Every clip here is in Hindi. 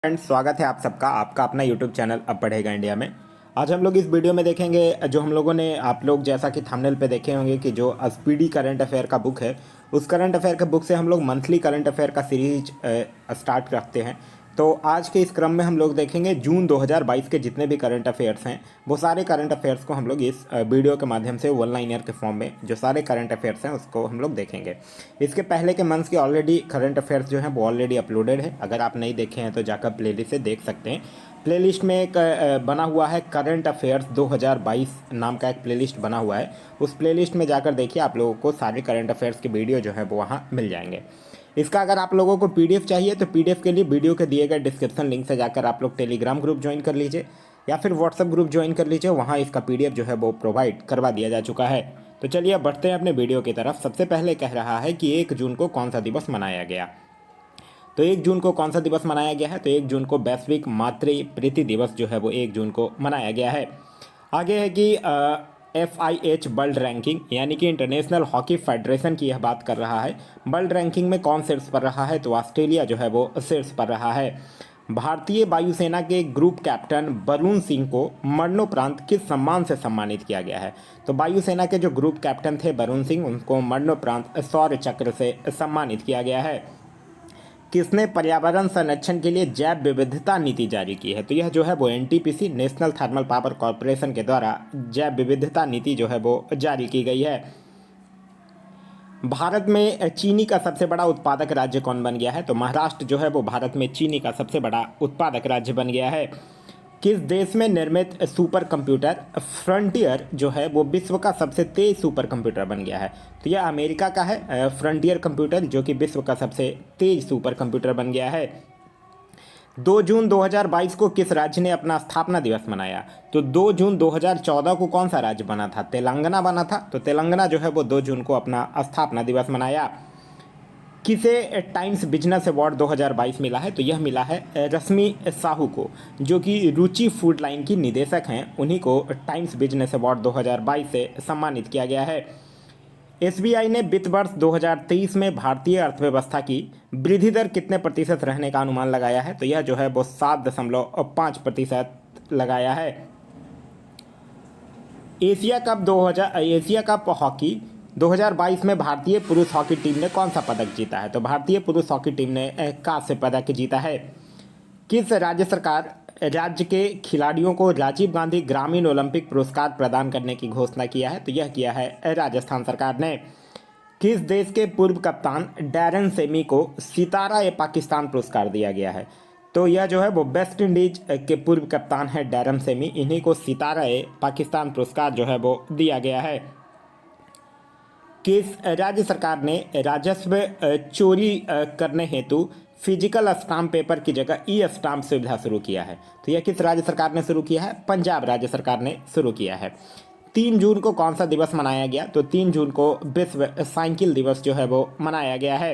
फ्रेंड्स, स्वागत है आप सबका आपका अपना यूट्यूब चैनल अब पढ़ेगा इंडिया में। आज हम लोग इस वीडियो में देखेंगे जो हम लोगों ने आप लोग जैसा कि थंबनेल पे देखे होंगे कि जो स्पीडी करंट अफेयर का बुक है, उस करंट अफेयर के बुक से हम लोग मंथली करंट अफेयर का सीरीज स्टार्ट करते हैं। तो आज के इस क्रम में हम लोग देखेंगे जून 2022 के जितने भी करंट अफेयर्स हैं, वो सारे करंट अफेयर्स को हम लोग इस वीडियो के माध्यम से वन लाइनर के फॉर्म में जो सारे करंट अफेयर्स हैं उसको हम लोग देखेंगे। इसके पहले के मंथ्स के ऑलरेडी करंट अफेयर्स जो हैं वो ऑलरेडी अपलोडेड है। अगर आप नहीं देखे हैं तो जाकर प्लेलिस्ट से देख सकते हैं। प्लेलिस्ट में एक बना हुआ है करंट अफेयर्स 2022 नाम का एक प्लेलिस्ट बना हुआ है। उस प्लेलिस्ट में जाकर देखिए, आप लोगों को सारे करंट अफेयर्स के वीडियो जो है वो वहाँ मिल जाएंगे। इसका अगर आप लोगों को पीडीएफ चाहिए तो पीडीएफ के लिए वीडियो के दिए गए डिस्क्रिप्शन लिंक से जाकर आप लोग टेलीग्राम ग्रुप ज्वाइन कर लीजिए या फिर व्हाट्सएप ग्रुप ज्वाइन कर लीजिए। वहाँ इसका पीडीएफ जो है वो प्रोवाइड करवा दिया जा चुका है। तो चलिए अब बढ़ते हैं अपने वीडियो की तरफ। सबसे पहले कह रहा है कि 1 जून को कौन सा दिवस मनाया गया। तो 1 जून को कौन सा दिवस मनाया गया है? तो 1 जून को वैश्विक मातृ प्रीति दिवस जो है वो 1 जून को मनाया गया है। आगे है कि FIH वर्ल्ड रैंकिंग यानी कि इंटरनेशनल हॉकी फेडरेशन की यह बात कर रहा है। वर्ल्ड रैंकिंग में कौन शीर्ष पर रहा है? तो ऑस्ट्रेलिया जो है वो शीर्ष पर रहा है। भारतीय वायुसेना के ग्रुप कैप्टन वरुण सिंह को मरणोपरांत किस सम्मान से सम्मानित किया गया है? तो वायुसेना के जो ग्रुप कैप्टन थे वरुण सिंह, उनको मरणोपरांत शौर्य चक्र से सम्मानित किया गया है। किसने पर्यावरण संरक्षण के लिए जैव विविधता नीति जारी की है? तो यह जो है वो NTPC national thermal power corporation के द्वारा जैव विविधता नीति जो है वो जारी की गई है। भारत में चीनी का सबसे बड़ा उत्पादक राज्य कौन बन गया है? तो महाराष्ट्र जो है वो भारत में चीनी का सबसे बड़ा उत्पादक राज्य बन गया है। किस देश में निर्मित सुपर कंप्यूटर फ्रंटियर जो है वो विश्व का सबसे तेज सुपर कंप्यूटर बन गया है? तो यह अमेरिका का है फ्रंटियर कंप्यूटर, जो कि विश्व का सबसे तेज सुपर कंप्यूटर बन गया है। 2 जून 2022 को किस राज्य ने अपना स्थापना दिवस मनाया? तो 2 जून 2014 को कौन सा राज्य बना था? तेलंगाना बना था। तो तेलंगाना जो है वो 2 जून को अपना स्थापना दिवस मनाया। किसे टाइम्स बिजनेस अवार्ड 2022 मिला है? तो यह मिला है रश्मि साहू को, जो कि रुचि फूड लाइन की निदेशक हैं। उन्हीं को टाइम्स बिजनेस अवार्ड 2022 से सम्मानित किया गया है। SBI ने वित्त वर्ष 2023 में भारतीय अर्थव्यवस्था की वृद्धि दर कितने प्रतिशत रहने का अनुमान लगाया है? तो यह जो है वो 7.5% लगाया है। एशिया कप हॉकी 2022 में भारतीय पुरुष हॉकी टीम ने कौन सा पदक जीता है? तो भारतीय पुरुष हॉकी टीम ने कांस्य पदक जीता है। किस राज्य के खिलाड़ियों को राजीव गांधी ग्रामीण ओलंपिक पुरस्कार प्रदान करने की घोषणा किया है? तो यह किया है राजस्थान सरकार ने। किस देश के पूर्व कप्तान डैरन सेमी को सितारा ए पाकिस्तान पुरस्कार दिया गया है? तो यह जो है वो वेस्ट इंडीज के पूर्व कप्तान है डैरन सेमी, इन्हीं को सितारा ए पाकिस्तान पुरस्कार जो है वो दिया गया है। किस राज्य सरकार ने राजस्व चोरी करने हेतु फिजिकल स्टाम्प पेपर की जगह E-स्टाम्प सुविधा शुरू किया है? तो यह किस राज्य सरकार ने शुरू किया है? पंजाब राज्य सरकार ने शुरू किया है। 3 जून को कौन सा दिवस मनाया गया? तो 3 जून को विश्व साइकिल दिवस जो है वो मनाया गया है।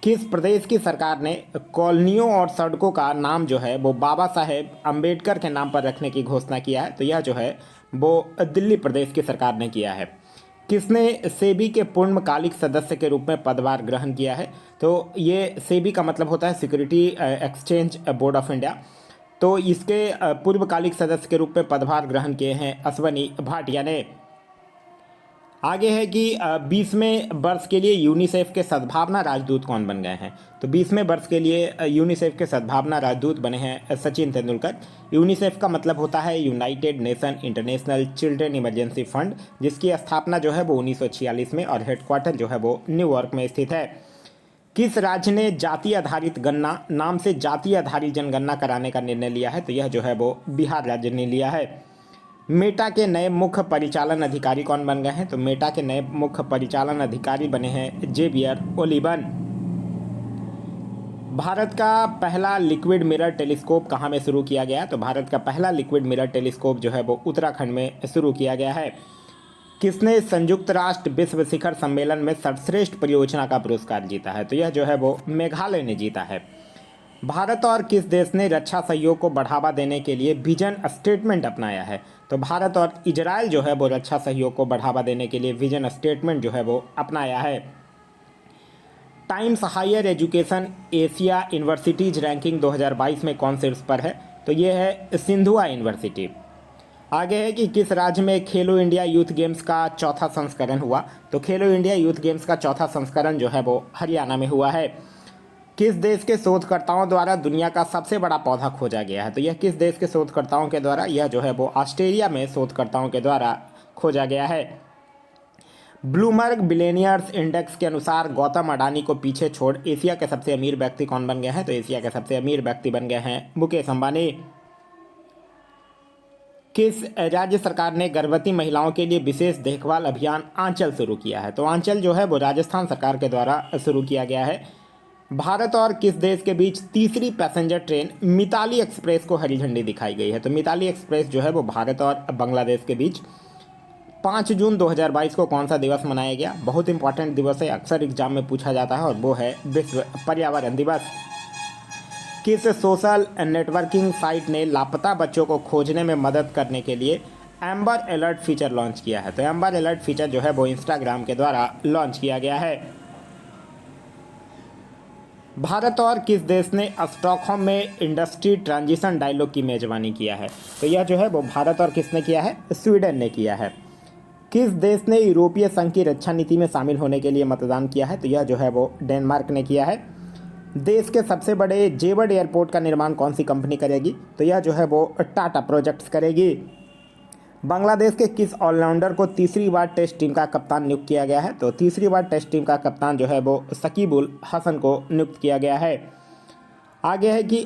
किस प्रदेश की सरकार ने कॉलोनियों और सड़कों का नाम जो है वो बाबा साहेब अम्बेडकर के नाम पर रखने की घोषणा किया है? तो यह जो है वो दिल्ली प्रदेश की सरकार ने किया है। किसने सेबी के पूर्णकालिक सदस्य के रूप में पदभार ग्रहण किया है? तो ये सेबी का मतलब होता है security exchange board of India. तो इसके पूर्वकालिक सदस्य के रूप में पदभार ग्रहण किए हैं अश्वनी भाटिया ने। आगे है कि 20वें वर्ष के लिए यूनिसेफ के सद्भावना राजदूत कौन बन गए हैं? तो 20वें वर्ष के लिए यूनिसेफ के सद्भावना राजदूत बने हैं सचिन तेंदुलकर। यूनिसेफ का मतलब होता है United nation international children emergency fund, जिसकी स्थापना जो है वो 1946 में और हेडक्वार्टर जो है वो न्यूयॉर्क में स्थित है। किस राज्य ने जाति आधारित गणना नाम से जाति आधारित जनगणना कराने का निर्णय लिया है? तो यह जो है वो बिहार राज्य ने लिया है। मेटा के नए मुख्य परिचालन अधिकारी कौन बन गए हैं? तो मेटा के नए मुख्य परिचालन अधिकारी बने हैं जेवियर ओलिवन। भारत का पहला लिक्विड मिरर टेलीस्कोप कहाँ में शुरू किया गया? तो भारत का पहला लिक्विड मिरर टेलीस्कोप जो है वो उत्तराखंड में शुरू किया गया है। किसने संयुक्त राष्ट्र विश्व शिखर सम्मेलन में सर्वश्रेष्ठ परियोजना का पुरस्कार जीता है? तो यह जो है वो मेघालय ने जीता है। भारत और किस देश ने रक्षा सहयोग को बढ़ावा देने के लिए विजन स्टेटमेंट अपनाया है? तो भारत और इजराइल जो है वो रक्षा सहयोग को बढ़ावा देने के लिए विजन स्टेटमेंट जो है वो अपनाया है। Times Higher Education Asia universities ranking 2022 में कौन शीर्ष पर है? तो ये है सिंधुआ यूनिवर्सिटी। आगे है कि किस राज्य में खेलो इंडिया यूथ गेम्स का चौथा संस्करण हुआ? तो खेलो इंडिया यूथ गेम्स का चौथा संस्करण जो है वो हरियाणा में हुआ है। किस देश के शोधकर्ताओं द्वारा दुनिया का सबसे बड़ा पौधा खोजा गया है? तो यह किस देश के शोधकर्ताओं के द्वारा, यह जो है वो ऑस्ट्रेलिया में शोधकर्ताओं के द्वारा खोजा गया है। ब्लूमबर्ग बिलियनियर्स इंडेक्स के अनुसार गौतम अडानी को पीछे छोड़ एशिया के सबसे अमीर व्यक्ति कौन बन गए हैं? तो एशिया के सबसे अमीर व्यक्ति बन गए हैं मुकेश अंबानी। किस राज्य सरकार ने गर्भवती महिलाओं के लिए विशेष देखभाल अभियान आंचल शुरू किया है? तो आंचल जो है वो राजस्थान सरकार के द्वारा शुरू किया गया है। भारत और किस देश के बीच तीसरी पैसेंजर ट्रेन मिताली एक्सप्रेस को हरी झंडी दिखाई गई है? तो मिताली एक्सप्रेस जो है वो भारत और बांग्लादेश के बीच 5 जून 2022 को कौन सा दिवस मनाया गया? बहुत इंपॉर्टेंट दिवस है, अक्सर एग्जाम में पूछा जाता है, और वो है विश्व पर्यावरण दिवस। किस सोशल नेटवर्किंग साइट ने लापता बच्चों को खोजने में मदद करने के लिए एम्बर अलर्ट फीचर लॉन्च किया है? तो एम्बर अलर्ट फीचर जो है वो इंस्टाग्राम के द्वारा लॉन्च किया गया है। भारत और किस देश ने स्टॉकहोम में इंडस्ट्री ट्रांजिशन डायलॉग की मेजबानी किया है? तो यह जो है वो भारत और किसने किया है? स्वीडन ने किया है। किस देश ने यूरोपीय संघ की रक्षा नीति में शामिल होने के लिए मतदान किया है? तो यह जो है वो डेनमार्क ने किया है। देश के सबसे बड़े जेवर एयरपोर्ट का निर्माण कौन सी कंपनी करेगी? तो यह जो है वो टाटा प्रोजेक्ट्स करेगी। बांग्लादेश के किस ऑलराउंडर को तीसरी बार टेस्ट टीम का कप्तान नियुक्त किया गया है? तो तीसरी बार टेस्ट टीम का कप्तान जो है वो शकीब उल हसन को नियुक्त किया गया है। आगे है कि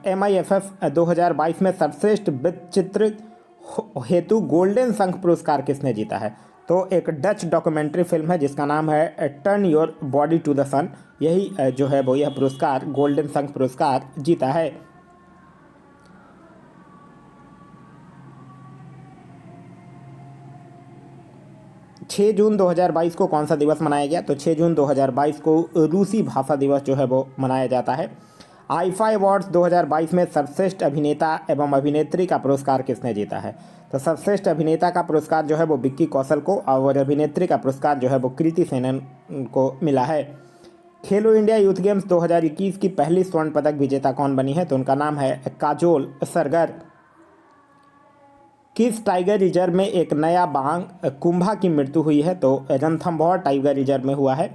MIFF 2022 में सर्वश्रेष्ठ वृत्तचित्र हेतु गोल्डन शंख पुरस्कार किसने जीता है? तो एक डच डॉक्यूमेंट्री फिल्म है जिसका नाम है turn your body to the sun, यही जो है वो यह पुरस्कार गोल्डन शंख पुरस्कार जीता है। 6 जून 2022 को कौन सा दिवस मनाया गया? तो 6 जून 2022 को रूसी भाषा दिवस जो है वो मनाया जाता है। आईफा अवार्ड्स 2022 में सर्वश्रेष्ठ अभिनेता एवं अभिनेत्री का पुरस्कार किसने जीता है? तो सर्वश्रेष्ठ अभिनेता का पुरस्कार जो है वो विक्की कौशल को, और अभिनेत्री का पुरस्कार जो है वो कृति सेनन को मिला है। खेलो इंडिया यूथ गेम्स 2021 की पहली स्वर्ण पदक विजेता कौन बनी है? तो उनका नाम है काजोल सरगर। किस टाइगर रिजर्व में एक नया बाघ कुंभा की मृत्यु हुई है? तो रणथंभौर टाइगर रिजर्व में हुआ है।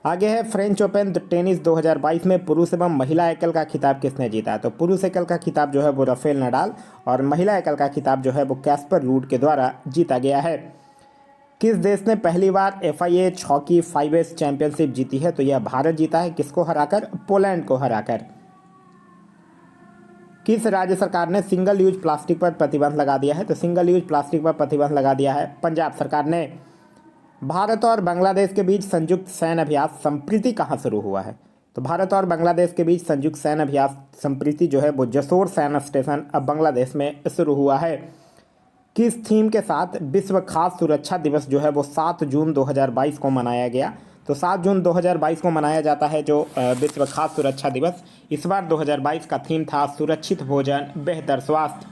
आगे है फ्रेंच ओपन टेनिस 2022 में पुरुष एवं महिला एकल का खिताब किसने जीता है? तो पुरुष एकल का खिताब जो है वो राफेल नडाल, और महिला एकल का खिताब जो है वो कैस्पर रूड के द्वारा जीता गया है। किस देश ने पहली बार FIH हॉकी 5S चैंपियनशिप जीती है? तो यह भारत जीता है। किसको हराकर? पोलैंड को हराकर। किस राज्य सरकार ने सिंगल यूज प्लास्टिक पर प्रतिबंध लगा दिया है? तो सिंगल यूज प्लास्टिक पर प्रतिबंध लगा दिया है पंजाब सरकार ने। भारत और बांग्लादेश के बीच संयुक्त सैन्य अभ्यास संप्रीति कहाँ शुरू हुआ है? तो भारत और बांग्लादेश के बीच संयुक्त सैन्य अभ्यास संप्रीति जो है वो जसोर सैन्य स्टेशन अब बांग्लादेश में शुरू हुआ है। किस थीम के साथ विश्व खाद्य सुरक्षा दिवस जो है वो 7 जून 2022 को मनाया गया? तो 7 जून 2022 को मनाया जाता है जो विश्व खाद्य सुरक्षा दिवस। इस बार 2022 का थीम था सुरक्षित भोजन बेहतर स्वास्थ्य।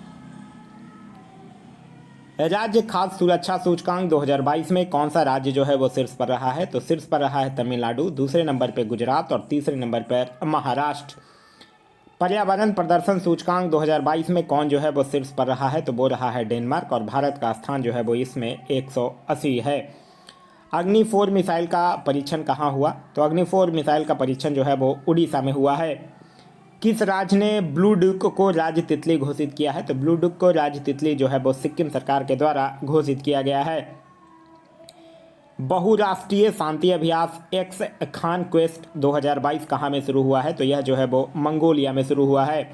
राज्य खाद्य सुरक्षा सूचकांक 2022 में कौन सा राज्य जो है वो शीर्ष पर रहा है? तो शीर्ष पर रहा है तमिलनाडु, दूसरे नंबर पर गुजरात और तीसरे नंबर पर महाराष्ट्र। पर्यावरण प्रदर्शन सूचकांक 2022 में कौन जो है वो शीर्ष पर रहा है? तो वो रहा है डेनमार्क, और भारत का स्थान जो है वो इसमें 180 है। अग्नि 4 मिसाइल का परीक्षण कहाँ हुआ? तो अग्नि 4 मिसाइल का परीक्षण जो है वो उड़ीसा में हुआ है। किस राज्य ने ब्लू डुक को राज्य तितली घोषित किया है? तो ब्लू डुक को राज्य तितली जो है वो सिक्किम सरकार के द्वारा घोषित किया गया है। बहुराष्ट्रीय शांति अभ्यास एक्स खान क्वेस्ट 2022 कहाँ में शुरू हुआ है? तो यह जो है वो मंगोलिया में शुरू हुआ है।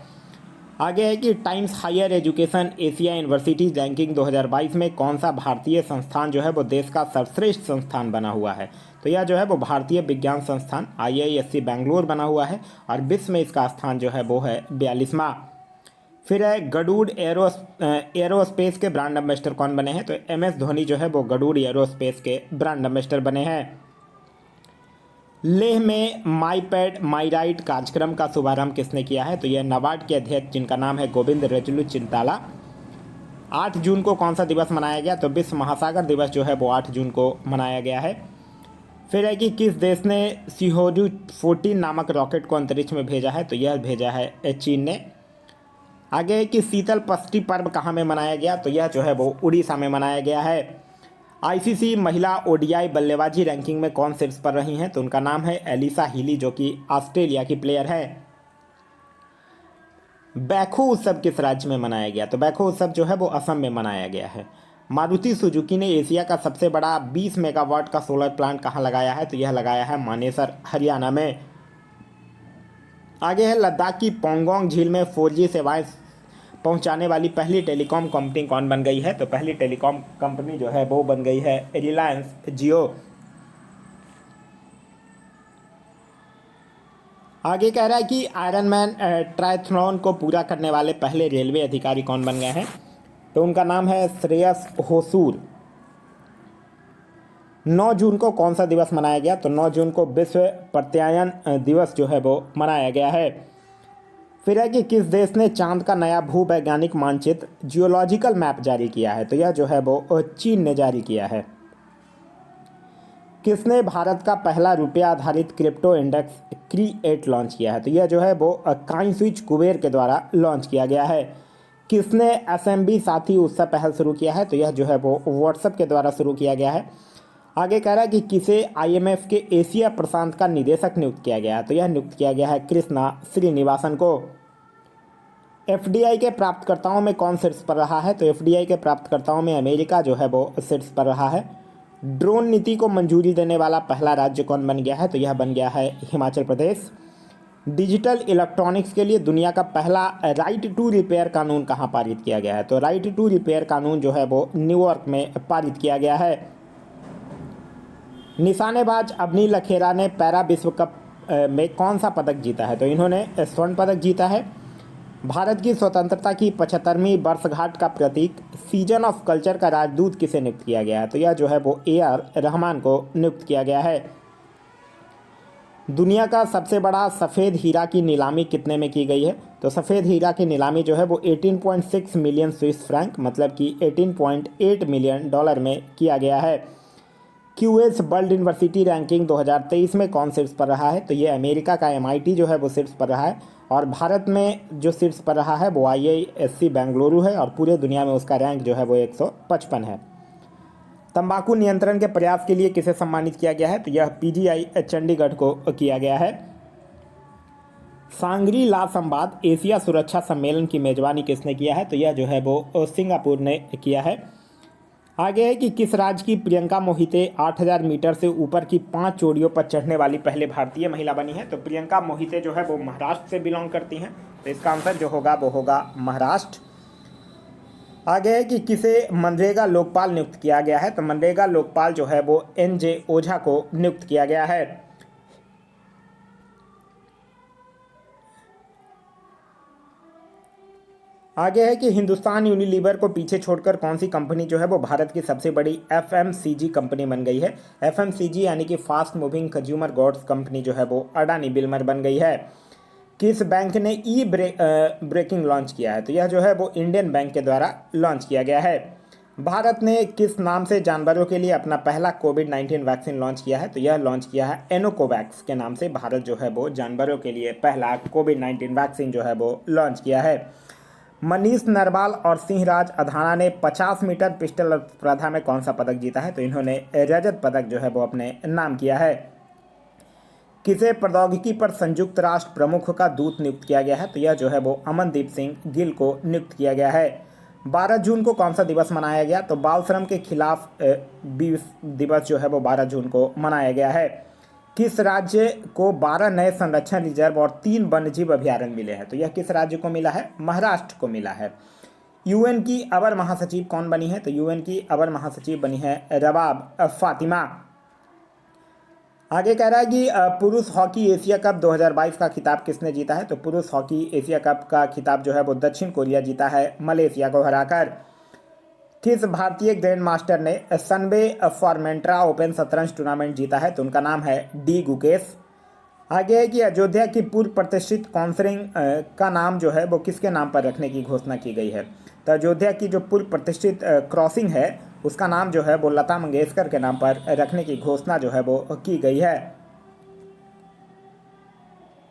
आगे है कि Times Higher Education Asia university ranking 2022 में कौन सा भारतीय संस्थान जो है वो देश का सर्वश्रेष्ठ संस्थान बना हुआ है? तो यह जो है वो भारतीय विज्ञान संस्थान IISc बेंगलोर बना हुआ है, और विश्व में इसका स्थान जो है वो है 42वां। फिर है गरुड़ एरोस्पेस के ब्रांड एम्बेसडर कौन बने हैं? तो MS धोनी जो है वो गरुड़ एरोस्पेस के ब्रांड एम्बेसडर बने हैं। लेह में माई पैड माई राइट कार्यक्रम का शुभारंभ किसने किया है? तो यह नाबार्ड के अध्यक्ष जिनका नाम है गोविंद रजलू चिंताला। 8 जून को कौन सा दिवस मनाया गया? तो विश्व महासागर दिवस जो है वो 8 जून को मनाया गया है। फिर है कि किस देश ने सिहोजू 14 नामक रॉकेट को अंतरिक्ष में भेजा है, तो यह भेजा है चीन ने। आगे है कि शीतल षष्ठी पर्व कहाँ में मनाया गया, तो यह जो है वो उड़ीसा में मनाया गया है। आईसीसी महिला ओडीआई बल्लेबाजी रैंकिंग में कौन शीर्ष पर रही हैं, तो उनका नाम है एलिसा हीली, जो कि ऑस्ट्रेलिया की प्लेयर है। बैखो उत्सव किस राज्य में मनाया गया, तो बैखो उत्सव जो है वो असम में मनाया गया है। मारुति सुजुकी ने एशिया का सबसे बड़ा 20 मेगावाट का सोलर प्लांट कहाँ लगाया है, तो यह लगाया है मानेसर, हरियाणा में। आगे है लद्दाख की पोंगोंग झील में 4G सेवाएं पहुंचाने वाली पहली टेलीकॉम कंपनी कौन बन गई है, तो पहली टेलीकॉम कंपनी जो है वो बन गई है रिलायंस जियो। आगे कह रहा है कि आयरन मैन ट्रायथलॉन को पूरा करने वाले पहले रेलवे अधिकारी कौन बन गए हैं, तो उनका नाम है श्रेयस होसूर। 9 जून को कौन सा दिवस मनाया गया, तो 9 जून को विश्व प्रत्यायन दिवस जो है वो मनाया गया है। फिर है कि किस देश ने चांद का नया भूवैज्ञानिक मानचित्र जियोलॉजिकल मैप जारी किया है, तो यह जो है वो चीन ने जारी किया है। किसने भारत का पहला रुपया आधारित क्रिप्टो इंडेक्स क्रिएट लॉन्च किया है, तो यह जो है वो काइनस्विच कुबेर के द्वारा लॉन्च किया गया है। किसने एसएमबी साथी उत्सव पहल शुरू किया है, तो यह जो है वो व्हाट्सएप के द्वारा शुरू किया गया है। आगे कह रहा है कि किसे आईएमएफ के एशिया प्रशांत का निदेशक नियुक्त किया गया है, तो यह नियुक्त किया गया है कृष्णा श्रीनिवासन को। एफडीआई के प्राप्तकर्ताओं में कौन शीर्ष पर रहा है, तो एफडीआई के प्राप्तकर्ताओं में अमेरिका जो है वो शीर्ष पर रहा है। ड्रोन नीति को मंजूरी देने वाला पहला राज्य कौन बन गया है, तो यह बन गया है हिमाचल प्रदेश। डिजिटल इलेक्ट्रॉनिक्स के लिए दुनिया का पहला राइट टू रिपेयर कानून कहाँ पारित किया गया है, तो राइट टू रिपेयर कानून जो है वो न्यूयॉर्क में पारित किया गया है। निशानेबाज अवनी लखेरा ने पैरा विश्व कप में कौन सा पदक जीता है, तो इन्होंने स्वर्ण पदक जीता है। भारत की स्वतंत्रता की 75वीं वर्षगांठ का प्रतीक सीजन ऑफ कल्चर का राजदूत किसे नियुक्त किया गया है, तो यह जो है वो AR रहमान को नियुक्त किया गया है। दुनिया का सबसे बड़ा सफ़ेद हीरा की नीलामी कितने में की गई है, तो सफ़ेद हीरा की नीलामी जो है वो 18.6 मिलियन स्विस फ्रैंक मतलब कि 18.8 मिलियन डॉलर में किया गया है। QS वर्ल्ड यूनिवर्सिटी रैंकिंग 2023 में कौन शीर्ष पर रहा है, तो ये अमेरिका का MIT जो है वो शीर्ष पर रहा है, और भारत में जो शीर्ष पर रहा है वो IISc बेंगलुरु है, और पूरे दुनिया में उसका रैंक जो है वो 155 है। तंबाकू नियंत्रण के प्रयास के लिए किसे सम्मानित किया गया है, तो यह PGI चंडीगढ़ को किया गया है। सांगरी ला संवाद एशिया सुरक्षा सम्मेलन की मेजबानी किसने किया है, तो यह जो है वो सिंगापुर ने किया है। आगे है कि किस राज्य की प्रियंका मोहिते 8000 मीटर से ऊपर की 5 चोटियों पर चढ़ने वाली पहले भारतीय महिला बनी है, तो प्रियंका मोहिते जो है वो महाराष्ट्र से बिलोंग करती हैं, तो इसका आंसर जो होगा वो होगा महाराष्ट्र। आगे है कि किसे मनरेगा लोकपाल नियुक्त किया गया है, तो मनरेगा लोकपाल जो है वो NJ ओझा को नियुक्त किया गया है। आगे है कि हिंदुस्तान यूनिलीवर को पीछे छोड़कर कौन सी कंपनी जो है वो भारत की सबसे बड़ी FMCG कंपनी बन गई है। FMCG यानी कि fast moving consumer goods company जो है वो अडानी बिल्मर बन गई है। किस बैंक ने ब्रेकिंग लॉन्च किया है, तो यह जो है वो इंडियन बैंक के द्वारा लॉन्च किया गया है। भारत ने किस नाम से जानवरों के लिए अपना पहला कोविड-19 वैक्सीन लॉन्च किया है, तो यह लॉन्च किया है एनोकोवैक्स के नाम से भारत जो है वो जानवरों के लिए पहला कोविड-19 वैक्सीन जो है वो लॉन्च किया है। मनीष नरवाल और सिंहराज अधाना ने 50 मीटर पिस्टल स्पर्धा में कौन सा पदक जीता है, तो इन्होंने रजत पदक जो है वो अपने नाम किया है। किसे प्रौद्योगिकी पर संयुक्त राष्ट्र प्रमुख का दूत नियुक्त किया गया है, तो यह जो है वो अमनदीप सिंह गिल को नियुक्त किया गया है। 12 जून को कौन सा दिवस मनाया गया, तो बाल श्रम के खिलाफ दिवस जो है वो 12 जून को मनाया गया है। किस राज्य को 12 नए संरक्षण रिजर्व और 3 वन्यजीव अभयारण्य मिले हैं, तो यह किस राज्य को मिला है, महाराष्ट्र को मिला है। UN की अवर महासचिव कौन बनी है, तो UN की अवर महासचिव बनी है रबाब फातिमा। आगे कह रहा है कि पुरुष हॉकी एशिया कप 2022 का खिताब किसने जीता है, तो पुरुष हॉकी एशिया कप का खिताब जो है वो दक्षिण कोरिया जीता है मलेशिया को हराकर। किस भारतीय ग्रैंड मास्टर ने सनबे फॉर्मेंट्रा ओपन शतरंज टूर्नामेंट जीता है, तो उनका नाम है डी गुकेश। आगे है कि अयोध्या की पूर्व प्रतिष्ठित काउंसिलिंग का नाम जो है वो किसके नाम पर रखने की घोषणा की गई है, तो अयोध्या की जो पूर्व प्रतिष्ठित क्रॉसिंग है उसका नाम जो है वो लता मंगेशकर के नाम पर रखने की घोषणा जो है वो की गई है।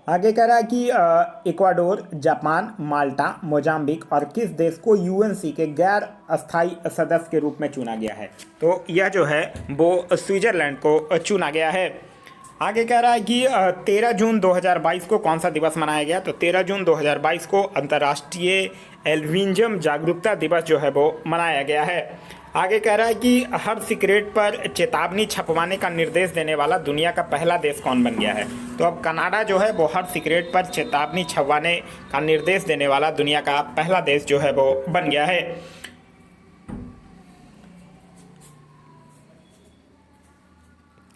आगे कह रहा है कि इक्वाडोर, जापान, माल्टा, मोजाम्बिक और किस देश को यूएनसी के गैर अस्थायी सदस्य के रूप में चुना गया है? तो यह जो है वो स्विट्जरलैंड को चुना गया है। आगे कह रहा है कि 13 जून 2022 को कौन सा दिवस मनाया गया? तो 13 जून 2022 को अंतर्राष्ट्रीय एल्बिनिज्म जागरूकता दिवस जो है वो मनाया गया है। आगे कह रहा है कि हर सिगरेट पर चेतावनी छपवाने का निर्देश देने वाला दुनिया का पहला देश कौन बन गया है? तो अब कनाडा जो है वो हर सिगरेट पर चेतावनी छपवाने का निर्देश देने वाला दुनिया का पहला देश जो है वो बन गया है।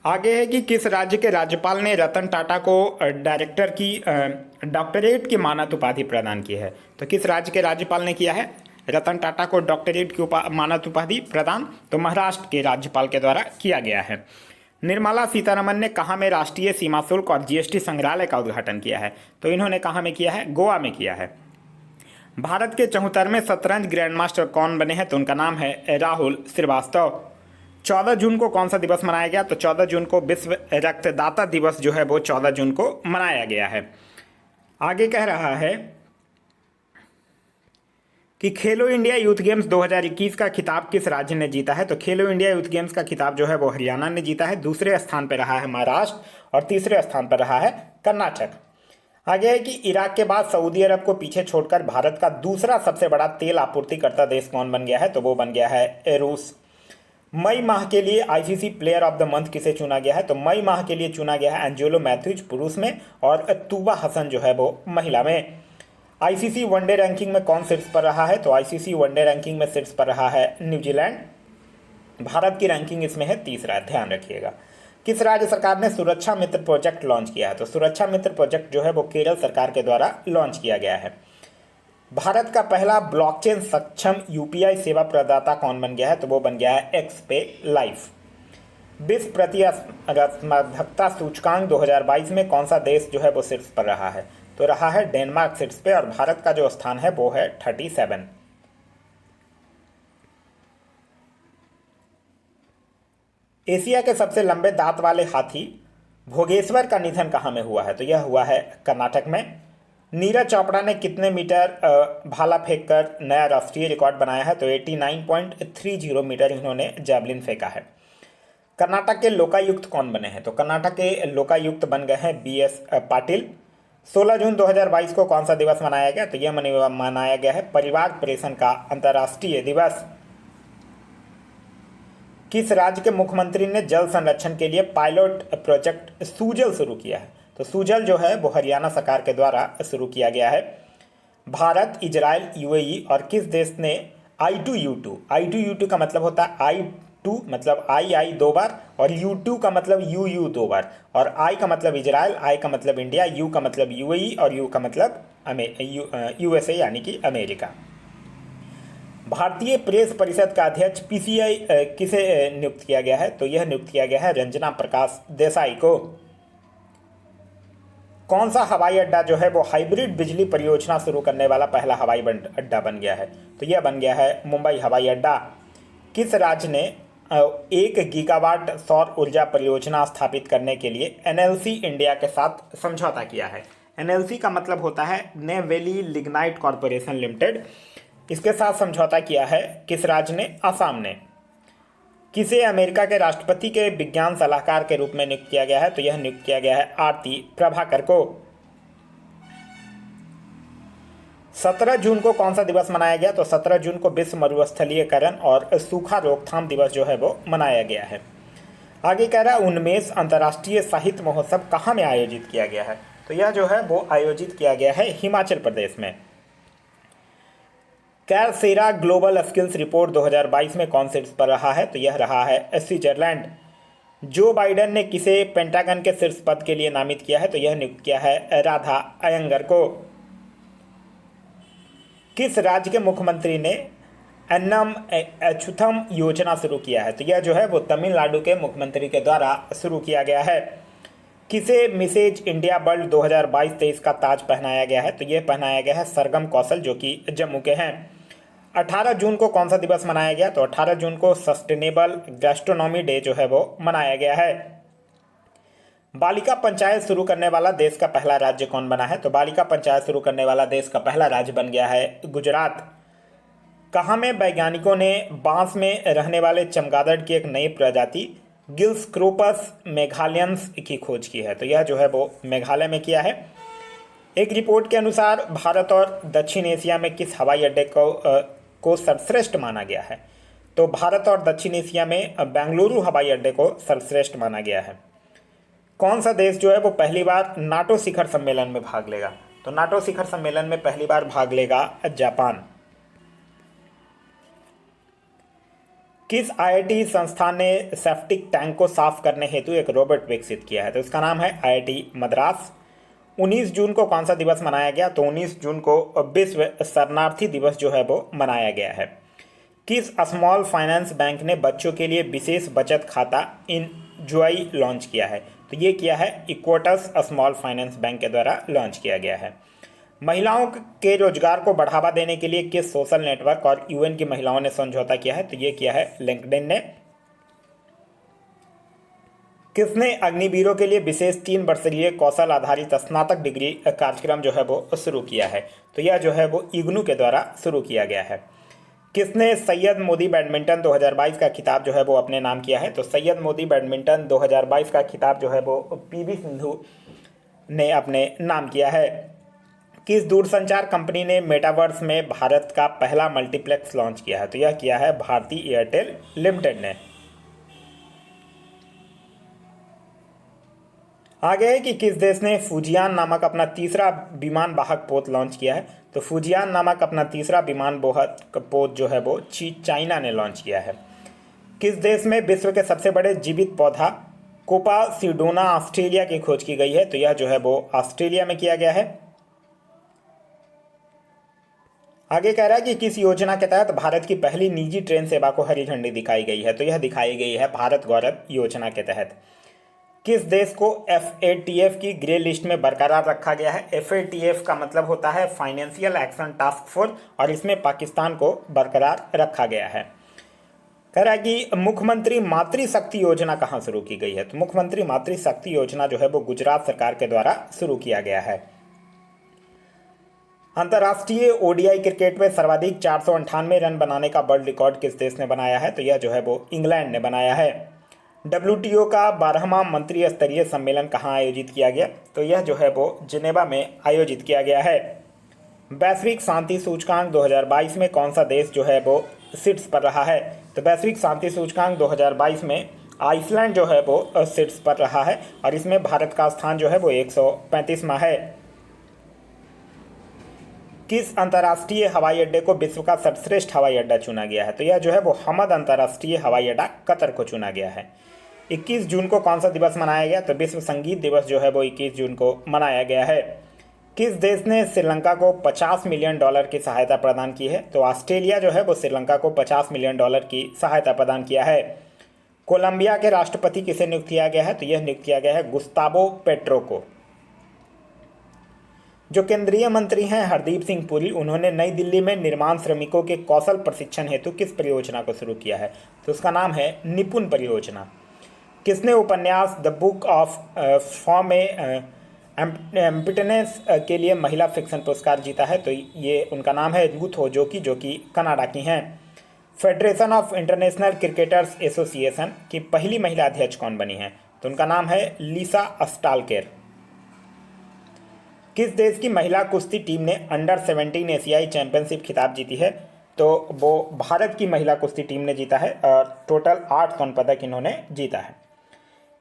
आगे है कि किस राज्य के राज्यपाल ने रतन टाटा को डायरेक्टर की डॉक्टरेट की मानद उपाधि प्रदान की है? तो किस राज्य के राज्यपाल ने किया है रतन टाटा को डॉक्टरेट की मानद उपाधि प्रदान? तो महाराष्ट्र के राज्यपाल के द्वारा किया गया है। निर्मला सीतारमन ने कहाँ में राष्ट्रीय सीमा शुल्क और जीएसटी संग्रहालय का उद्घाटन किया है? तो इन्होंने कहाँ में किया है? गोवा में किया है। भारत के 74वें शतरंज ग्रैंड मास्टर कौन बने हैं? तो उनका नाम है राहुल श्रीवास्तव। 14 जून को कौन सा दिवस मनाया गया? तो 14 जून को विश्व रक्तदाता दिवस जो है वो 14 जून को मनाया गया है। आगे कह रहा है कि खेलो इंडिया यूथ गेम्स 2021 का खिताब किस राज्य ने जीता है? तो खेलो इंडिया यूथ गेम्स का खिताब जो है वो हरियाणा ने जीता है। दूसरे स्थान पर रहा है महाराष्ट्र और तीसरे स्थान पर रहा है कर्नाटक। आगे है कि इराक के बाद सऊदी अरब को पीछे छोड़कर भारत का दूसरा सबसे बड़ा तेल आपूर्तिकर्ता देश कौन बन गया है? तो वो बन गया है रूस। मई माह के लिए ICC player of the month किसे चुना गया है? तो मई माह के लिए चुना गया है एंजेलो मैथ्यूज पुरुष में और तूबा हसन जो है वो महिला में। आईसीसी वनडे रैंकिंग में कौन शीर्ष पर रहा है? तो आईसीसी वनडे रैंकिंग में शीर्ष पर रहा है न्यूजीलैंड। भारत की रैंकिंग इसमें है तीसरा, ध्यान रखिएगा। किस राज्य सरकार ने सुरक्षा मित्र प्रोजेक्ट लॉन्च किया है? तो सुरक्षा मित्र प्रोजेक्ट जो है वो केरल सरकार के द्वारा लॉन्च किया गया है। भारत का पहला ब्लॉकचेन सक्षम यूपीआई सेवा प्रदाता कौन बन गया है? तो वो बन गया है एक्सपे लाइफ। विश्व प्रतिस्पर्धात्मकता सूचकांक 2022 में कौन सा देश जो है वो शीर्ष पर रहा है? तो रहा है डेनमार्क शीर्ष पे और भारत का जो स्थान है वो है 37। एशिया के सबसे लंबे दांत वाले हाथी भोगेश्वर का निधन कहाँ में हुआ है? तो यह हुआ है कर्नाटक में। नीरज चोपड़ा ने कितने मीटर भाला फेंककर नया राष्ट्रीय रिकॉर्ड बनाया है? तो 89.30 मीटर इन्होंने जैवलिन फेंका है। कर्नाटक के लोकायुक्त कौन बने हैं? तो कर्नाटक के लोकायुक्त बन गए हैं बीएस पाटिल। 16 जून 2022 को कौन सा दिवस मनाया गया? तो यह मनाया गया है परिवार प्रेषण का अंतर्राष्ट्रीय दिवस। किस राज्य के मुख्यमंत्री ने जल संरक्षण के लिए पायलट प्रोजेक्ट सूजल शुरू किया है? तो सूजल जो है वो हरियाणा सरकार के द्वारा शुरू किया गया है। भारत, इजराइल, यूएई और किस देश ने I2U2 का मतलब होता है I2 मतलब I दो बार और U2 का मतलब U दो बार और I का मतलब इजराइल, I का मतलब इंडिया, U का मतलब यूएई और U का मतलब USA यानी कि अमेरिका। भारतीय प्रेस परिषद का अध्यक्ष पीसीआई किसे नियुक्त किया गया है? तो यह नियुक्त किया गया है रंजना प्रकाश देसाई को। कौन सा हवाई अड्डा जो है वो हाइब्रिड बिजली परियोजना शुरू करने वाला पहला हवाई अड्डा बन गया है? तो यह बन गया है मुंबई हवाई अड्डा। किस राज्य ने 1 गीगावाट सौर ऊर्जा परियोजना स्थापित करने के लिए एनएलसी इंडिया के साथ समझौता किया है? एनएलसी का मतलब होता है नेवेली लिग्नाइट कॉरपोरेशन लिमिटेड। इसके साथ समझौता किया है किस राज्य ने? असम ने। किसे अमेरिका के राष्ट्रपति के विज्ञान सलाहकार के रूप में नियुक्त किया गया है? तो यह नियुक्त किया गया है आरती प्रभाकर को। 17 जून को कौन सा दिवस मनाया गया? तो 17 जून को विश्व मरुस्थलीयकरण और सूखा रोकथाम दिवस जो है वो मनाया गया है। आगे कह रहा है उन्मेष अंतर्राष्ट्रीय साहित्य महोत्सव कहाँ में आयोजित किया गया है? तो यह जो है वो आयोजित किया गया है हिमाचल प्रदेश में। कैलसेरा ग्लोबल स्किल्स रिपोर्ट 2022 में कौन शीर्ष पर रहा है? तो यह रहा है स्विट्जरलैंड। जो बाइडेन ने किसे पेंटागन के शीर्ष पद के लिए नामित किया है? तो यह नियुक्त किया है राधा अयंगर को। किस राज्य के मुख्यमंत्री ने अन्नम अच्युतम योजना शुरू किया है? तो यह जो है वो तमिलनाडु के मुख्यमंत्री के द्वारा शुरू किया गया है। किसे मिसेज इंडिया वर्ल्ड 2022-23 का ताज पहनाया गया है? तो यह पहनाया गया है सरगम कौशल जो कि जम्मू के हैं। 18 जून को कौन सा दिवस मनाया गया? तो 18 जून को सस्टेनेबल गैस्ट्रोनॉमी डे जो है वो मनाया गया है। बालिका पंचायत शुरू करने वाला देश का पहला राज्य कौन बना है? तो बालिका पंचायत शुरू करने वाला देश का पहला राज्य बन गया है गुजरात। कहाँ में वैज्ञानिकों ने बांस में रहने वाले चमगादड़ की एक नई प्रजाति गिल्स्क्रोपस मेघालयंस की खोज की है? तो यह जो है वो मेघालय में किया है। एक रिपोर्ट के अनुसार भारत और दक्षिण एशिया में किस हवाई अड्डे को सर्वश्रेष्ठ माना गया है? तो भारत और दक्षिण एशिया में बेंगलुरु हवाई अड्डे को सर्वश्रेष्ठ माना गया है। कौन सा देश जो है वो पहली बार नाटो शिखर सम्मेलन में भाग लेगा? तो नाटो शिखर सम्मेलन में पहली बार भाग लेगा जापान। किस आईआईटी संस्थान ने सेप्टिक टैंक को साफ करने हेतु एक रोबोट विकसित किया है? तो इसका नाम है आईआईटी मद्रास। 19 जून को कौन सा दिवस मनाया गया? तो 19 जून को विश्व शरणार्थी दिवस जो है वो मनाया गया है। किस स्मॉल फाइनेंस बैंक ने बच्चों के लिए विशेष बचत खाता इनजॉय लॉन्च किया है? तो ये किया है इक्वेटस स्मॉल फाइनेंस बैंक के द्वारा लॉन्च किया गया है। महिलाओं के रोजगार को बढ़ावा देने के लिए किस सोशल नेटवर्क और यूएन की महिलाओं ने समझौता किया है? तो ये किया है लिंक्डइन ने। किसने अग्निवीरों के लिए विशेष 3 वर्षीय कौशल आधारित स्नातक डिग्री कार्यक्रम जो है वो शुरू किया है? तो यह जो है वो इग्नू के द्वारा शुरू किया गया है। किसने सैयद मोदी बैडमिंटन 2022 का खिताब जो है वो अपने नाम किया है? तो सैयद मोदी बैडमिंटन 2022 का खिताब जो है वो पीवी सिंधु ने अपने नाम किया है। किस दूरसंचार कंपनी ने मेटावर्स में भारत का पहला मल्टीप्लेक्स लॉन्च किया है? तो यह किया है भारती एयरटेल लिमिटेड ने। आगे है कि किस देश ने फुजियान नामक अपना तीसरा विमान वाहक पोत लॉन्च किया है? तो फुजियान नामक अपना तीसरा विमान वाहक पोत जो है वो चाइना ने लॉन्च किया है। किस देश में विश्व के सबसे बड़े जीवित पौधा कोपासिडोना ऑस्ट्रेलिया की खोज की गई है? तो यह जो है वो ऑस्ट्रेलिया में किया गया है। आगे कह रहा है कि किस योजना के तहत भारत की पहली निजी ट्रेन सेवा को हरी झंडी दिखाई गई है? तो यह दिखाई गई है भारत गौरव योजना के तहत। किस देश को FATF की ग्रे लिस्ट में बरकरार रखा गया है? FATF का मतलब होता है फाइनेंशियल एक्शन टास्क फोर्स और इसमें पाकिस्तान को बरकरार रखा गया है। कह रहा है कि मुख्यमंत्री मातृशक्ति योजना कहाँ शुरू की गई है? तो मुख्यमंत्री मातृशक्ति योजना जो है वो गुजरात सरकार के द्वारा शुरू किया गया है। अंतर्राष्ट्रीय ODI क्रिकेट में सर्वाधिक 498 रन बनाने का वर्ल्ड रिकॉर्ड किस देश ने बनाया है? तो यह जो है वो इंग्लैंड ने बनाया है। WTO का 12वां मंत्री स्तरीय सम्मेलन कहाँ आयोजित किया गया? तो यह जो है वो जिनेवा में आयोजित किया गया है। वैश्विक शांति सूचकांक 2022 में कौन सा देश जो है वो शीर्ष पर रहा है? तो वैश्विक शांति सूचकांक 2022 में आइसलैंड जो है वो शीर्ष पर रहा है और इसमें भारत का स्थान जो है वो 135वां है। किस अंतर्राष्ट्रीय हवाई अड्डे को विश्व का सर्वश्रेष्ठ हवाई अड्डा चुना गया है? तो यह जो है वो हमद अंतर्राष्ट्रीय हवाई अड्डा कतर को चुना गया है। 21 जून को कौन सा दिवस मनाया गया? तो विश्व संगीत दिवस जो है वो 21 जून को मनाया गया है। किस देश ने श्रीलंका को $50 मिलियन की सहायता प्रदान की है? तो ऑस्ट्रेलिया जो है वो श्रीलंका को $50 मिलियन की सहायता प्रदान किया है। कोलंबिया के राष्ट्रपति किसे नियुक्त किया गया है? तो यह नियुक्त किया गया है गुस्तावो पेट्रो को। जो केंद्रीय मंत्री हैं हरदीप सिंह पुरी, उन्होंने नई दिल्ली में निर्माण श्रमिकों के कौशल प्रशिक्षण हेतु किस परियोजना को शुरू किया है? तो उसका नाम है निपुण परियोजना। किसने उपन्यास द बुक ऑफ फॉर्म एम्पिटनेस के लिए महिला फिक्शन पुरस्कार जीता है? तो ये उनका नाम है रूथ होजोकी, जो कि कनाडा की हैं। Federation of international cricketers association की पहली महिला अध्यक्ष कौन बनी है? तो उनका नाम है लिसा अस्टालकेर। किस देश की महिला कुश्ती टीम ने अंडर 17 एशियाई चैंपियनशिप खिताब जीती है? तो वो भारत की महिला कुश्ती टीम ने जीता है और टोटल 8 स्वर्ण पदक इन्होंने जीता है।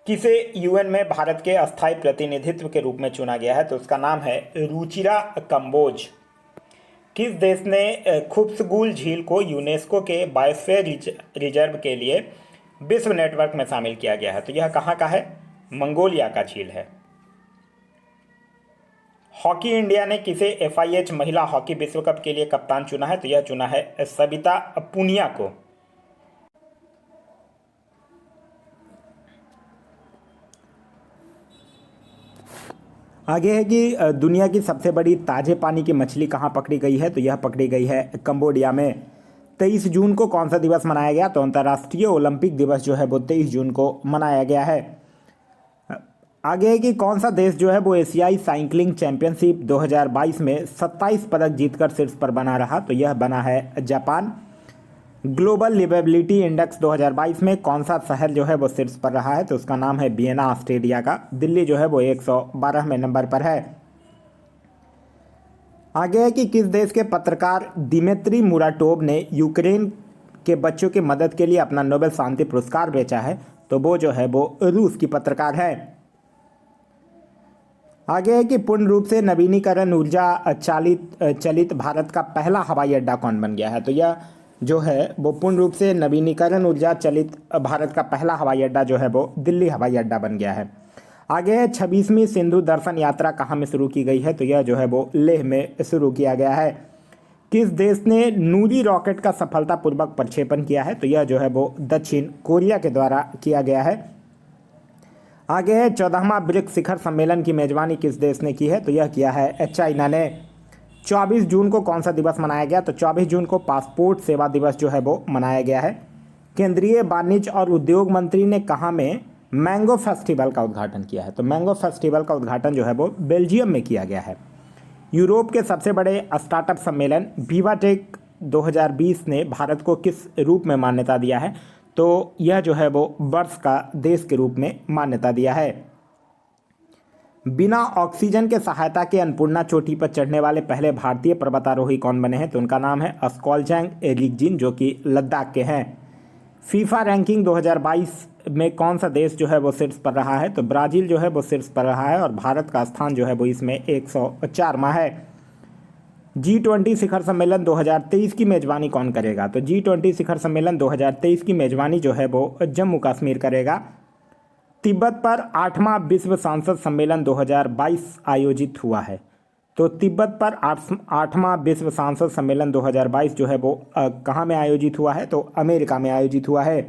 किसे यूएन में भारत के अस्थायी प्रतिनिधित्व के रूप में चुना गया है? तो उसका नाम है रुचिरा कंबोज। किस देश ने खुब्सगुल झील को यूनेस्को के बायोस्फीयर रिजर्व के लिए विश्व नेटवर्क में शामिल किया गया है? तो यह कहाँ का है? मंगोलिया का झील है। हॉकी इंडिया ने किसे FIH महिला हॉकी विश्व कप के लिए कप्तान चुना है? तो यह चुना है सविता पुनिया को। आगे है कि दुनिया की सबसे बड़ी ताजे पानी की मछली कहाँ पकड़ी गई है? तो यह पकड़ी गई है कंबोडिया में। 23 जून को कौन सा दिवस मनाया गया? तो अंतर्राष्ट्रीय ओलंपिक दिवस जो है वो 23 जून को मनाया गया है। आगे है कि कौन सा देश जो है वो एशियाई साइकिलिंग चैंपियनशिप 2022 में 27 पदक जीतकर शीर्ष पर बना रहा? तो यह बना है जापान। ग्लोबल लिवेबिलिटी इंडेक्स 2022 में कौन सा शहर जो है वो शीर्ष पर रहा है? तो उसका नाम है वियना, ऑस्ट्रेलिया का। दिल्ली जो है वो 112वें नंबर पर है। आगे है कि किस देश के पत्रकार दिमित्री मुराटोव ने यूक्रेन के बच्चों की मदद के लिए अपना नोबेल शांति पुरस्कार बेचा है? तो वो जो है वो रूस की पत्रकार है। आगे है कि पूर्ण रूप से नवीनीकरण ऊर्जा चलित भारत का पहला हवाई अड्डा कौन बन गया है? तो यह जो है वो पूर्ण रूप से नवीनीकरण ऊर्जा चलित भारत का पहला हवाई अड्डा जो है वो दिल्ली हवाई अड्डा बन गया है। आगे है 26वीं सिंधु दर्शन यात्रा कहाँ में शुरू की गई है? तो यह जो है वो लेह में शुरू किया गया है। किस देश ने नूरी रॉकेट का सफलतापूर्वक प्रक्षेपण किया है? तो यह जो है वो दक्षिण कोरिया के द्वारा किया गया है। आगे है 14वां ब्रिक्स शिखर सम्मेलन की मेजबानी किस देश ने की है? तो यह किया है चाइना ने। 24 जून को कौन सा दिवस मनाया गया? तो 24 जून को पासपोर्ट सेवा दिवस जो है वो मनाया गया है। केंद्रीय वाणिज्य और उद्योग मंत्री ने कहाँ में मैंगो फेस्टिवल का उद्घाटन किया है? तो मैंगो फेस्टिवल का उद्घाटन जो है वो बेल्जियम में किया गया है। यूरोप के सबसे बड़े स्टार्टअप सम्मेलन विवाटेक 2020 ने भारत को किस रूप में मान्यता दिया है? तो यह जो है वो वर्ष का देश के रूप में मान्यता दिया है। बिना ऑक्सीजन के सहायता के अन्नपूर्णा चोटी पर चढ़ने वाले पहले भारतीय पर्वतारोही कौन बने हैं? तो उनका नाम है स्कॉलजैंग एरिकजिन, जो कि लद्दाख के हैं। फीफा रैंकिंग 2022 में कौन सा देश जो है वो शीर्ष पर रहा है? तो ब्राज़ील जो है वो शीर्ष पर रहा है और भारत का स्थान जो है वो इसमें 104वां है। G20 शिखर सम्मेलन 2023 की मेजबानी कौन करेगा? तो G20 शिखर सम्मेलन 2023 की मेजबानी जो है वो जम्मू कश्मीर करेगा। तिब्बत पर 8वां विश्व सांसद सम्मेलन 2022 आयोजित हुआ है। तो तिब्बत पर 8वां विश्व सांसद सम्मेलन 2022 जो है वो कहाँ में आयोजित हुआ है? तो अमेरिका में आयोजित हुआ है।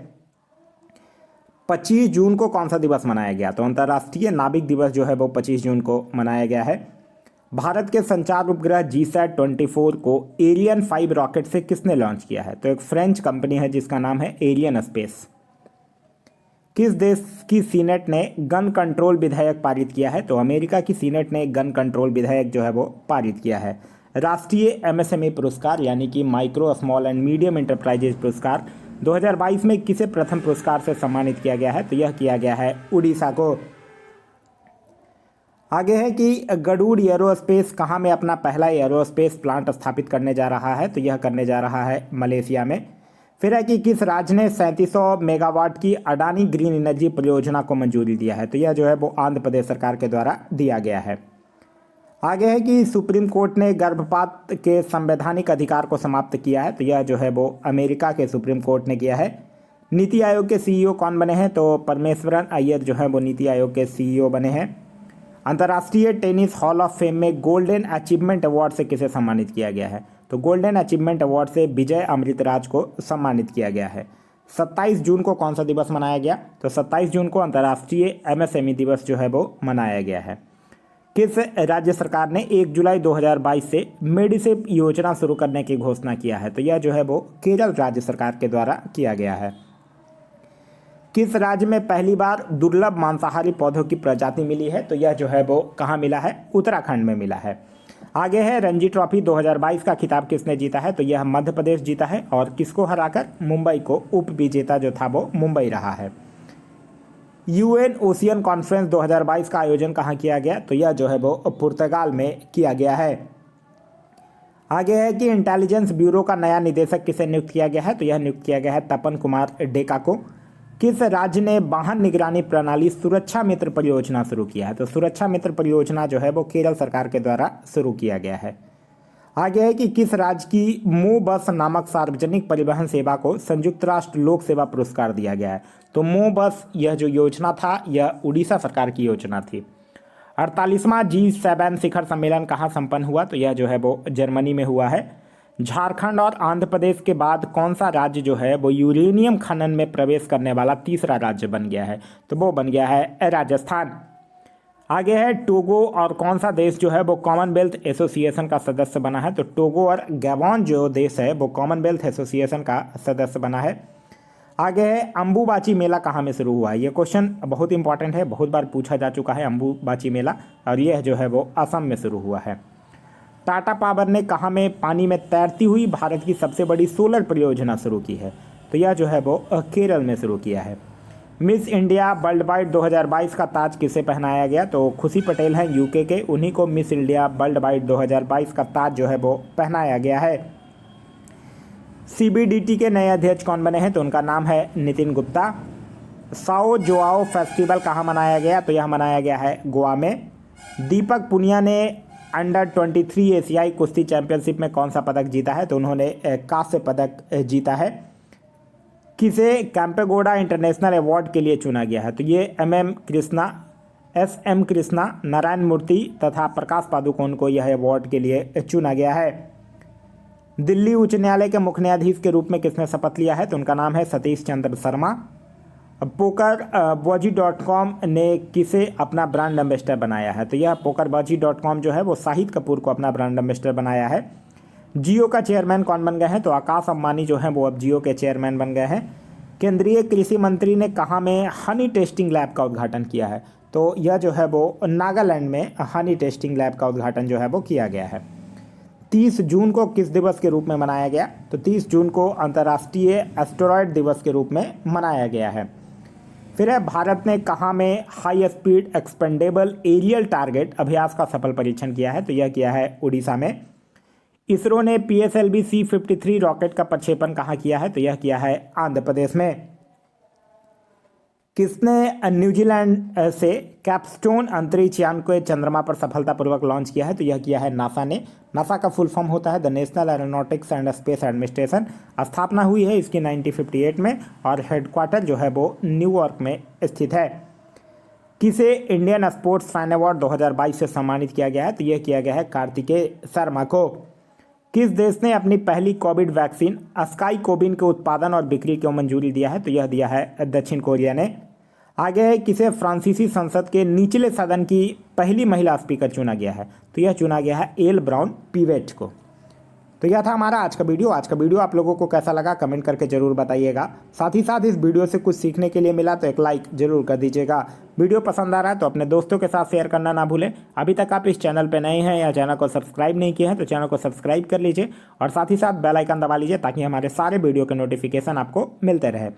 25 जून को कौन सा दिवस मनाया गया? तो अंतर्राष्ट्रीय नाविक दिवस जो है वो 25 जून को मनाया गया है। भारत के संचार उपग्रह GSAT-24 को एरियन 5 रॉकेट से किसने लॉन्च किया है? तो एक फ्रेंच कंपनी है जिसका नाम है एरियन स्पेस। किस देश की सीनेट ने गन कंट्रोल विधेयक पारित किया है? तो अमेरिका की सीनेट ने गन कंट्रोल विधेयक जो है वो पारित किया है। राष्ट्रीय MSME पुरस्कार यानी कि micro small and medium enterprises पुरस्कार 2022 में किसे प्रथम पुरस्कार से सम्मानित किया गया है? तो यह किया गया है उड़ीसा को। आगे है कि गरुड़ एरोस्पेस कहाँ में अपना पहला एरोस्पेस प्लांट स्थापित करने जा रहा है? तो यह करने जा रहा है मलेशिया में। फिर है कि किस राज्य ने 3700 मेगावाट की अडानी ग्रीन एनर्जी परियोजना को मंजूरी दिया है? तो यह जो है वो आंध्र प्रदेश सरकार के द्वारा दिया गया है। आगे है कि सुप्रीम कोर्ट ने गर्भपात के संवैधानिक अधिकार को समाप्त किया है। तो यह जो है वो अमेरिका के सुप्रीम कोर्ट ने किया है। नीति आयोग के CEO कौन बने हैं? तो परमेश्वरन अय्यर जो है वो नीति आयोग के CEO बने हैं। अंतर्राष्ट्रीय टेनिस हॉल ऑफ फेम में गोल्डन अचीवमेंट अवार्ड से किसे सम्मानित किया गया है? तो गोल्डन अचीवमेंट अवार्ड से विजय अमृतराज को सम्मानित किया गया है। 27 जून को कौन सा दिवस मनाया गया? तो 27 जून को अंतर्राष्ट्रीय MSME दिवस जो है वो मनाया गया है। किस राज्य सरकार ने 1 जुलाई 2022 से मेडिसेप योजना शुरू करने की घोषणा किया है? तो यह जो है वो केरल राज्य सरकार के द्वारा किया गया है। किस राज्य में पहली बार दुर्लभ मांसाहारी पौधों की प्रजाति मिली है? तो यह जो है वो कहाँ मिला है? उत्तराखंड में मिला है। आगे है रणजी ट्रॉफी 2022 का खिताब किसने जीता है? तो यह मध्य प्रदेश जीता है और किसको हराकर? मुंबई को। उप विजेता जो था वो मुंबई रहा है। UN ओशियन कॉन्फ्रेंस 2022 का आयोजन कहाँ किया गया? तो यह जो है वो पुर्तगाल में किया गया है। आगे है कि इंटेलिजेंस ब्यूरो का नया निदेशक किसे नियुक्त किया गया है? तो यह नियुक्त किया गया है तपन कुमार डेका को। किस राज्य ने वाहन निगरानी प्रणाली सुरक्षा मित्र परियोजना शुरू किया है? तो सुरक्षा मित्र परियोजना जो है वो केरल सरकार के द्वारा शुरू किया गया है। आगे है कि किस राज्य की मो बस नामक सार्वजनिक परिवहन सेवा को संयुक्त राष्ट्र लोक सेवा पुरस्कार दिया गया है? तो मो बस यह जो योजना था यह उड़ीसा सरकार की योजना थी। 48वां G7 शिखर सम्मेलन कहाँ संपन्न हुआ? तो यह जो है वो जर्मनी में हुआ है। झारखंड और आंध्र प्रदेश के बाद कौन सा राज्य जो है वो यूरेनियम खनन में प्रवेश करने वाला तीसरा राज्य बन गया है? तो वो बन गया है राजस्थान। आगे है टोगो और कौन सा देश जो है वो कॉमनवेल्थ एसोसिएशन का सदस्य बना है, तो टोगो और गैबॉन जो देश है वो कॉमनवेल्थ एसोसिएशन का सदस्य बना है। आगे है अंबुबाची मेला कहाँ में शुरू हुआ है, ये क्वेश्चन बहुत इंपॉर्टेंट है, बहुत बार पूछा जा चुका है अंबुबाची मेला, और यह जो है वो असम में शुरू हुआ है। टाटा पावर ने कहाँ में पानी में तैरती हुई भारत की सबसे बड़ी सोलर परियोजना शुरू की है, तो यह जो है वो केरल में शुरू किया है। मिस इंडिया वर्ल्ड वाइड 2022 का ताज किसे पहनाया गया, तो खुशी पटेल हैं यूके के, उन्हीं को मिस इंडिया वर्ल्ड वाइड 2022 का ताज जो है वो पहनाया गया है। सीबीडीटी के नए अध्यक्ष कौन बने हैं, तो उनका नाम है Nitin Gupta. Sao Joao festival कहाँ मनाया गया, तो यह मनाया गया है गोवा में। दीपक पुनिया ने अंडर-23 एशियाई कुश्ती चैंपियनशिप में कौन सा पदक जीता है, तो उन्होंने कांस्य पदक जीता है। किसे कैंपेगौड़ा इंटरनेशनल अवार्ड के लिए चुना गया है, तो ये एस एम कृष्णा, नारायण मूर्ति तथा प्रकाश पादुकोण को यह अवार्ड के लिए चुना गया है। दिल्ली उच्च न्यायालय के मुख्य न्यायाधीश के रूप में किसने शपथ लिया है, तो उनका नाम है सतीश चंद्र शर्मा। pokerbazi.com ने किसे अपना ब्रांड एम्बेसडर बनाया है, तो यह pokerbazi.com जो है वो शाहिद कपूर को अपना ब्रांड एम्बेसडर बनाया है। जियो का चेयरमैन कौन बन गए हैं, तो आकाश अंबानी जो हैं वो अब जियो के चेयरमैन बन गए हैं। केंद्रीय कृषि मंत्री ने कहाँ में हनी टेस्टिंग लैब का उद्घाटन किया है, तो यह जो है वो नागालैंड में हनी टेस्टिंग लैब का उद्घाटन जो है वो किया गया है। 30 जून को किस दिवस के रूप में मनाया गया, तो 30 जून को अंतर्राष्ट्रीय एस्टेरॉयड दिवस के रूप में मनाया गया है। फिर है भारत ने कहाँ में high speed expendable aerial target अभ्यास का सफल परीक्षण किया है, तो यह किया है उड़ीसा में। इसरो ने PSLV C-53 रॉकेट का प्रक्षेपण कहाँ किया है, तो यह किया है आंध्र प्रदेश में। किसने न्यूजीलैंड से कैपस्टोन अंतरिक्ष यान को चंद्रमा पर सफलतापूर्वक लॉन्च किया है, तो यह किया है नासा ने। नासा का फुल फॉर्म होता है the national aeronautics and space administration. स्थापना हुई है इसकी 1958 में और हेडक्वार्टर जो है वो न्यूयॉर्क में स्थित है। किसे इंडियन स्पोर्ट्स फैन अवार्ड 2022 से सम्मानित किया गया है, तो यह किया गया है कार्तिकेय शर्मा को। किस देश ने अपनी पहली कोविड वैक्सीन स्काई कोविन के उत्पादन और बिक्री को मंजूरी दिया है, तो यह दिया है दक्षिण कोरिया ने। आगे है किसे फ्रांसीसी संसद के निचले सदन की पहली महिला स्पीकर चुना गया है, तो यह चुना गया है एल ब्राउन पिवेट को। तो यह था हमारा आज का वीडियो। आज का वीडियो आप लोगों को कैसा लगा कमेंट करके जरूर बताइएगा। साथ ही साथ इस वीडियो से कुछ सीखने के लिए मिला तो एक लाइक जरूर कर दीजिएगा। वीडियो पसंद आ रहा है तो अपने दोस्तों के साथ शेयर करना ना भूलें। अभी तक आप इस चैनल पर नए हैं या चैनल को सब्सक्राइब नहीं किए हैं तो चैनल को सब्सक्राइब कर लीजिए और साथ ही साथ बेल आइकन दबा लीजिए ताकि हमारे सारे वीडियो के नोटिफिकेशन आपको मिलते रहे।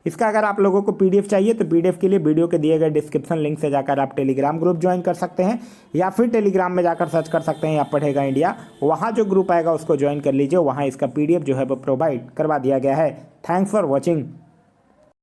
इसका अगर आप लोगों को PDF चाहिए तो PDF के लिए वीडियो के दिए गए डिस्क्रिप्शन लिंक से जाकर आप टेलीग्राम ग्रुप ज्वाइन कर सकते हैं या फिर टेलीग्राम में जाकर सर्च कर सकते हैं आप पढ़ेगा इंडिया, वहाँ जो ग्रुप आएगा उसको ज्वाइन कर लीजिए। वहाँ इसका PDF जो है वो प्रोवाइड करवा दिया गया है। Thanks for watching.